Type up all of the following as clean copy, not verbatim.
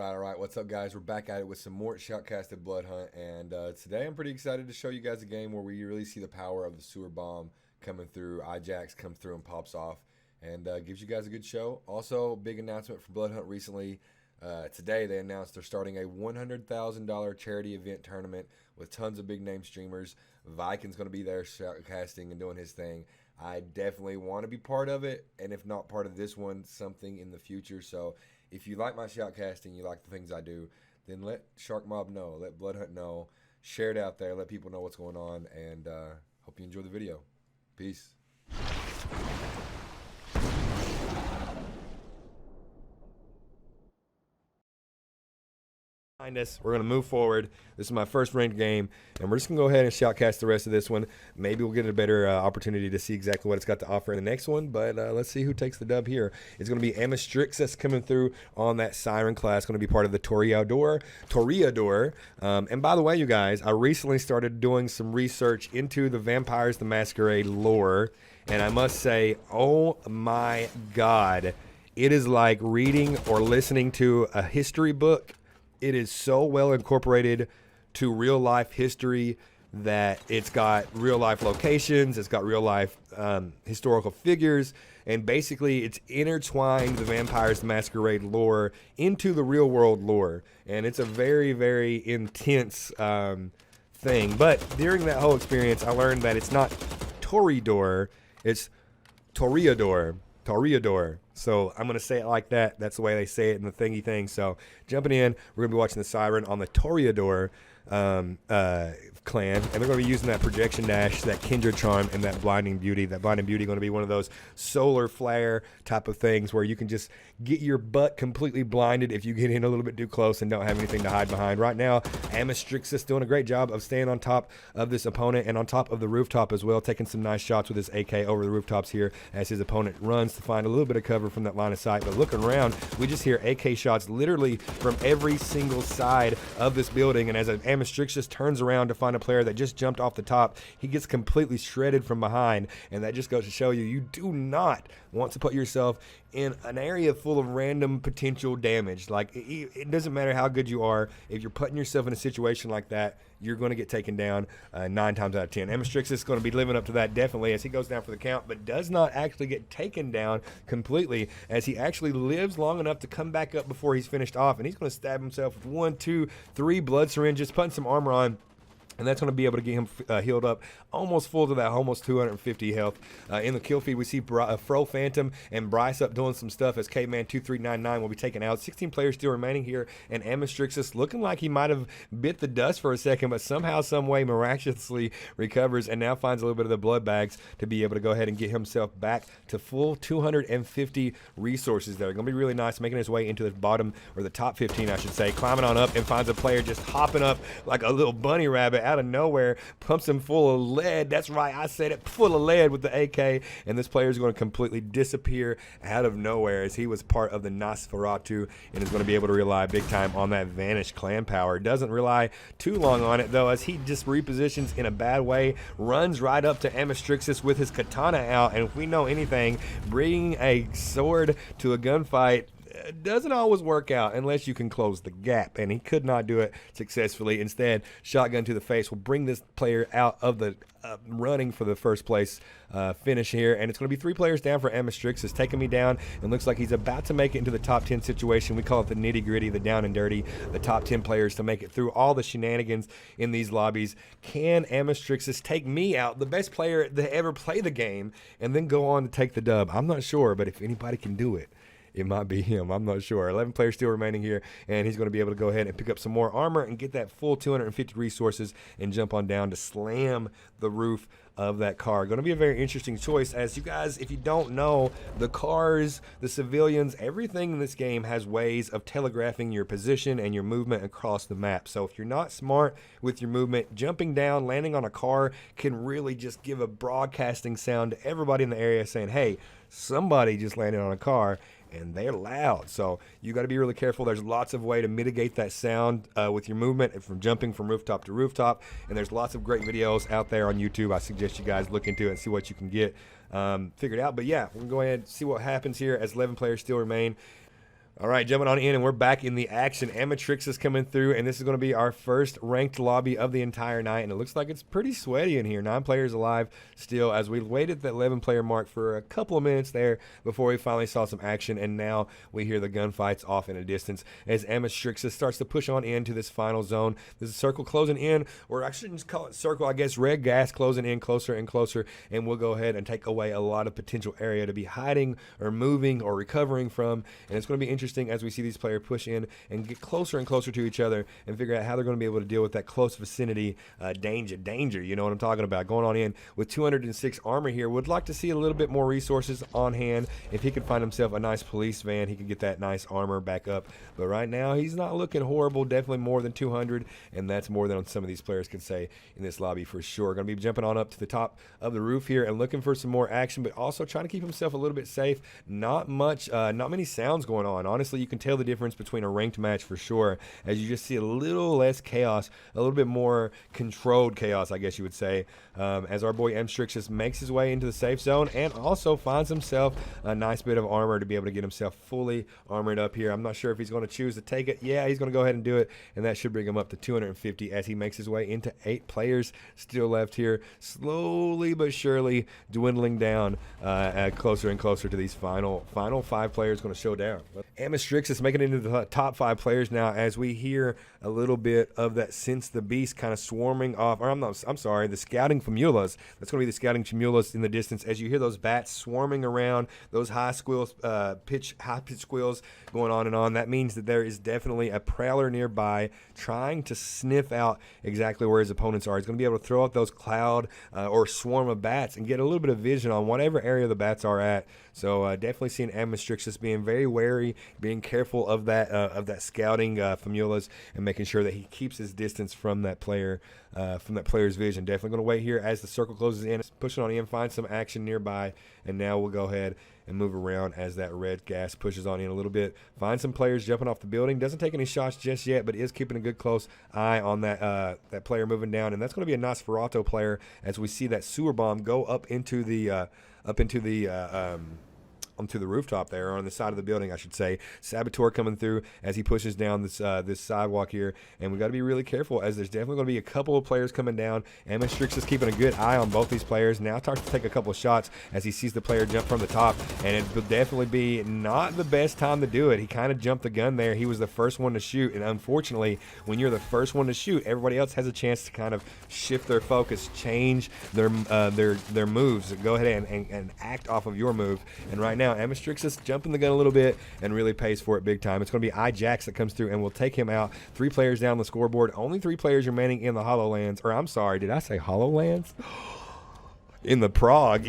All right. What's up, guys? We're back at it with some more Shoutcasted Bloodhunt, and today I'm pretty excited to show you guys a game where we really see the power of the sewer bomb coming through. Ijax comes through and pops off, and gives you guys a good show. Also, big announcement from Bloodhunt recently. Today they announced they're starting a $100,000 charity event tournament with tons of big name streamers. Viking's going to be there shoutcasting and doing his thing. I definitely want to be part of it, and if not part of this one, something in the future. So if you like my shoutcasting, you like the things I do, then let Shark Mob know, let Bloodhunt know, share it out there, let people know what's going on, and hope you enjoy the video. Peace. We're going to move forward. This is my first ranked game, and we're just going to go ahead and shoutcast the rest of this one. Maybe we'll get a better opportunity to see exactly what it's got to offer in the next one, but let's see who takes the dub here. It's going to be ixiTimmyixi coming through on that Siren class, going to be part of the Toreador. And by the way, you guys, I recently started doing some research into the Vampires the Masquerade lore, and I must say, oh my God, it is like reading or listening to a history book. It is so well incorporated to real life history that it's got real life locations, it's got real life historical figures, and basically it's intertwined the Vampires the Masquerade lore into the real world lore. And it's a very, very intense thing. But during that whole experience, I learned that it's not Toreador, it's Toreador. So I'm going to say it like that. That's the way they say it in the thingy thing. So jumping in, we're going to be watching the Siren on the Toreador clan, and they're going to be using that projection dash, that Kindred charm, and that blinding beauty. That blinding beauty going to be one of those solar flare type of things where you can just get your butt completely blinded if you get in a little bit too close and don't have anything to hide behind. Right now, ixiTimmyixi doing a great job of staying on top of this opponent and on top of the rooftop as well, taking some nice shots with his AK over the rooftops here as his opponent runs to find a little bit of cover from that line of sight. But looking around, we just hear AK shots literally from every single side of this building, and as ixiTimmyixi turns around to find a player that just jumped off the top, he gets completely shredded from behind, and that just goes to show you, you do not want to put yourself in an area full of random potential damage. Like, it doesn't matter how good you are, if you're putting yourself in a situation like that, you're going to get taken down 9 times out of 10. ixiTimmyixi is going to be living up to that definitely as he goes down for the count, but does not actually get taken down completely, as he actually lives long enough to come back up before he's finished off, and he's going to stab himself with 1, 2, 3 blood syringes, putting some armor on. And that's going to be able to get him healed up almost full to that almost 250 health. In the kill feed, we see Fro Phantom and Bryce up doing some stuff as Caveman 2399 will be taken out. 16 players still remaining here, and ixiTimmyixi looking like he might have bit the dust for a second, but somehow, some way, miraculously recovers and now finds a little bit of the blood bags to be able to go ahead and get himself back to full 250 resources there. Going to be really nice, making his way into the bottom, or the top 15, I should say, climbing on up and finds a player just hopping up like a little bunny rabbit out of nowhere, pumps him full of lead. That's right, I said it, full of lead with the AK, and this player is going to completely disappear out of nowhere as he was part of the Nosferatu and is going to be able to rely big time on that vanished clan power. Doesn't rely too long on it though, as he just repositions in a bad way, runs right up to ixiTimmyixi with his katana out, and if we know anything, bringing a sword to a gunfight doesn't always work out unless you can close the gap, and he could not do it successfully. Instead, shotgun to the face will bring this player out of the running for the first place finish here, and it's going to be 3 players down for ixiTimmyixi. It's taking me down, and looks like he's about to make it into the top 10 situation. We call it the nitty gritty, the down and dirty, the top 10 players to make it through all the shenanigans in these lobbies. Can ixiTimmyixi take me out, the best player to ever play the game, and then go on to take the dub? I'm not sure, but if anybody can do it, it might be him. I'm not sure. 11 players still remaining here, and he's going to be able to go ahead and pick up some more armor and get that full 250 resources and jump on down to slam the roof of that car. Going to be a very interesting choice, as you guys, if you don't know, the cars, the civilians, everything in this game has ways of telegraphing your position and your movement across the map. So if you're not smart with your movement, jumping down, landing on a car can really just give a broadcasting sound to everybody in the area saying, hey, somebody just landed on a car, and they're loud. So you got to be really careful. There's lots of way to mitigate that sound with your movement, from jumping from rooftop to rooftop, and there's lots of great videos out there on YouTube. I suggest you guys look into it and see what you can get figured out. But yeah, we're going to go ahead and see what happens here as 11 players still remain. All right, jumping on in, and we're back in the action. ixiTimmyixi is coming through, and this is going to be our first ranked lobby of the entire night, and it looks like it's pretty sweaty in here. 9 players alive still, as we waited that 11-player mark for a couple of minutes there before we finally saw some action, and now we hear the gunfights off in a distance as ixiTimmyixi starts to push on into this final zone. There's a circle closing in, or I shouldn't call it circle, I guess red gas closing in closer and closer, and we'll go ahead and take away a lot of potential area to be hiding or moving or recovering from, and it's going to be interesting as we see these players push in and get closer and closer to each other and figure out how they're going to be able to deal with that close vicinity danger, you know what I'm talking about. Going on in with 206 armor here. Would like to see a little bit more resources on hand. If he could find himself a nice police van, he could get that nice armor back up, but right now he's not looking horrible. Definitely more than 200, and that's more than some of these players can say in this lobby for sure. Going to be jumping on up to the top of the roof here and looking for some more action, but also trying to keep himself a little bit safe. Not many sounds going on. Honestly, you can tell the difference between a ranked match for sure, as you just see a little less chaos, a little bit more controlled chaos, I guess you would say, as our boy ixiTimmyixi just makes his way into the safe zone and also finds himself a nice bit of armor to be able to get himself fully armored up here. I'm not sure if he's going to choose to take it. Yeah, he's going to go ahead and do it, and that should bring him up to 250 as he makes his way into 8 players still left here, slowly but surely dwindling down closer and closer to these final 5 players going to show down. ixiTimmyixi is making it into the top 5 players now, as we hear a little bit of that Sense the Beast kind of swarming off, or I'm sorry, the scouting famulas. That's going to be the scouting famulas in the distance, as you hear those bats swarming around, those high pitch squeals going on and on. That means that there is definitely a prowler nearby trying to sniff out exactly where his opponents are. He's going to be able to throw out those cloud or swarm of bats and get a little bit of vision on whatever area the bats are at. So definitely seeing ixiTimmyixi being very wary, being careful of that scouting famulas, and making sure that he keeps his distance from that player's vision. Definitely going to wait here as the circle closes in, pushing on in, find some action nearby, and now we'll go ahead and move around as that red gas pushes on in a little bit. Find some players jumping off the building. Doesn't take any shots just yet, but is keeping a good close eye on that player moving down, and that's going to be a Nosferatu player as we see that sewer bomb go up into the onto the rooftop there, or on the side of the building, I should say. Saboteur coming through as he pushes down this sidewalk here, and we got to be really careful as there's definitely going to be a couple of players coming down. ixiTimmyixi is keeping a good eye on both these players. Now starts to take a couple of shots as he sees the player jump from the top, and it will definitely be not the best time to do it. He kind of jumped the gun there. He was the first one to shoot, and unfortunately, when you're the first one to shoot, everybody else has a chance to kind of shift their focus, change their moves, go ahead and act off of your move. And right now, ixiTimmyixi is jumping the gun a little bit and really pays for it big time. It's going to be ixiTimmyixi that comes through and will take him out. 3 players down the scoreboard. Only 3 players remaining in the HoloLands. Or I'm sorry, did I say HoloLands? In Prague,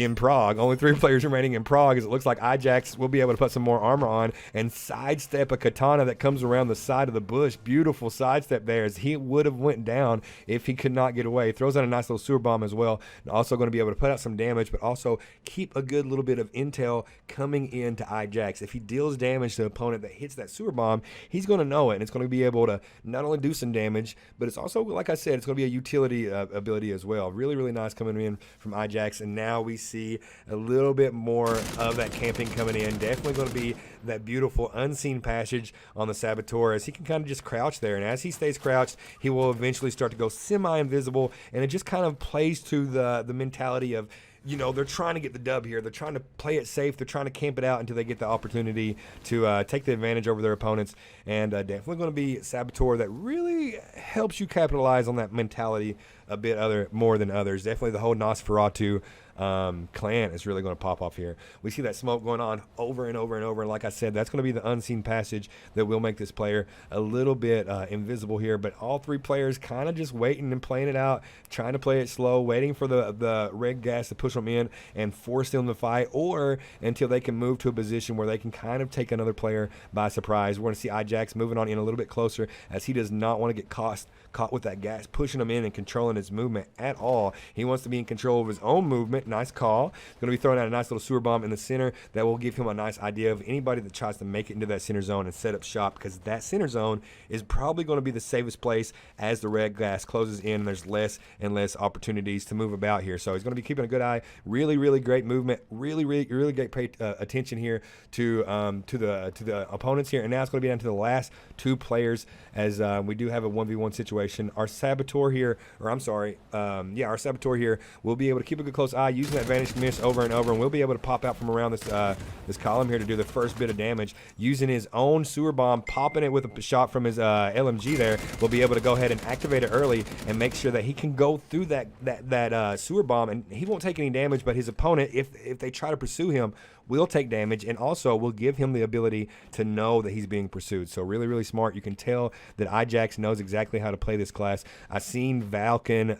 only 3 players remaining in Prague, as it looks like ixiTimmyixi will be able to put some more armor on and sidestep a katana that comes around the side of the bush. Beautiful sidestep there, as he would have went down if he could not get away. Throws out a nice little sewer bomb as well, and also going to be able to put out some damage, but also keep a good little bit of intel coming into ixiTimmyixi. If he deals damage to an opponent that hits that sewer bomb, he's going to know it, and it's going to be able to not only do some damage, but it's also, like I said, it's going to be a utility ability as well. Really, really nice coming in from ixiTimmyixi. And now we see a little bit more of that camping coming in. Definitely going to be that beautiful unseen passage on the Saboteur, as he can kind of just crouch there, and as he stays crouched, he will eventually start to go semi-invisible, and it just kind of plays to the mentality of, you know, they're trying to get the dub here. They're trying to play it safe. They're trying to camp it out until they get the opportunity to take the advantage over their opponents. And definitely going to be Saboteur that really helps you capitalize on that mentality a bit more than others. Definitely the whole Nosferatu clan is really going to pop off here. We see that smoke going on over and over and over, and like I said, that's going to be the unseen passage that will make this player a little bit invisible here. But all 3 players kind of just waiting and playing it out, trying to play it slow, waiting for the red gas to push them in and force them to fight, or until they can move to a position where they can kind of take another player by surprise. We're going to see ixiTimmyixi moving on in a little bit closer, as he does not want to get caught with that gas pushing him in and controlling his movement at all. He wants to be in control of his own movement movement. Nice call. Going to be throwing out a nice little sewer bomb in the center that will give him a nice idea of anybody that tries to make it into that center zone and set up shop, because that center zone is probably going to be the safest place as the red gas closes in and there's less and less opportunities to move about here. So he's going to be keeping a good eye. Really, really great movement. Really great pay attention here to the opponents here. And now it's going to be down to the last two players, as we do have a 1v1 situation. Our Saboteur here, or I'm sorry, our Saboteur here will be able to keep a good close eye using that Vanish Miss over and over, and we'll be able to pop out from around this column here to do the first bit of damage using his own sewer bomb, popping it with a shot from his LMG there. We'll be able to go ahead and activate it early and make sure that he can go through that sewer bomb, and he won't take any damage, but his opponent, if they try to pursue him, will take damage, and also will give him the ability to know that he's being pursued. So really, really smart. You can tell that ijax knows exactly how to play this class. I've seen Viking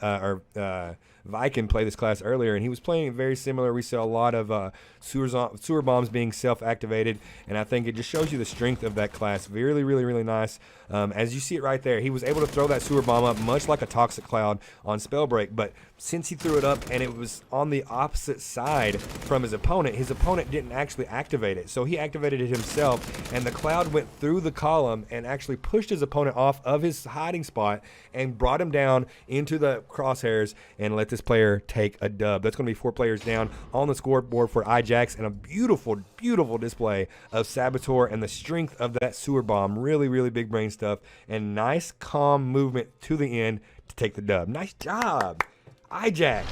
play this class earlier, and he was playing it very similar. We saw a lot of sewer bombs being self-activated, and I think it just shows you the strength of that class. Really, really, really nice. As you see it right there, he was able to throw that sewer bomb up much like a Toxic Cloud on Spellbreak, but since he threw it up and it was on the opposite side from his opponent didn't actually activate it. So he activated it himself, and the cloud went through the column and actually pushed his opponent off of his hiding spot and brought him down into the crosshairs and let this player take a dub. That's going to be 4 players down on the scoreboard for ijax, and a beautiful, beautiful display of Saboteur and the strength of that sewer bomb. Really, really big brain stuff, and nice, calm movement to the end to take the dub. Nice job, ijax.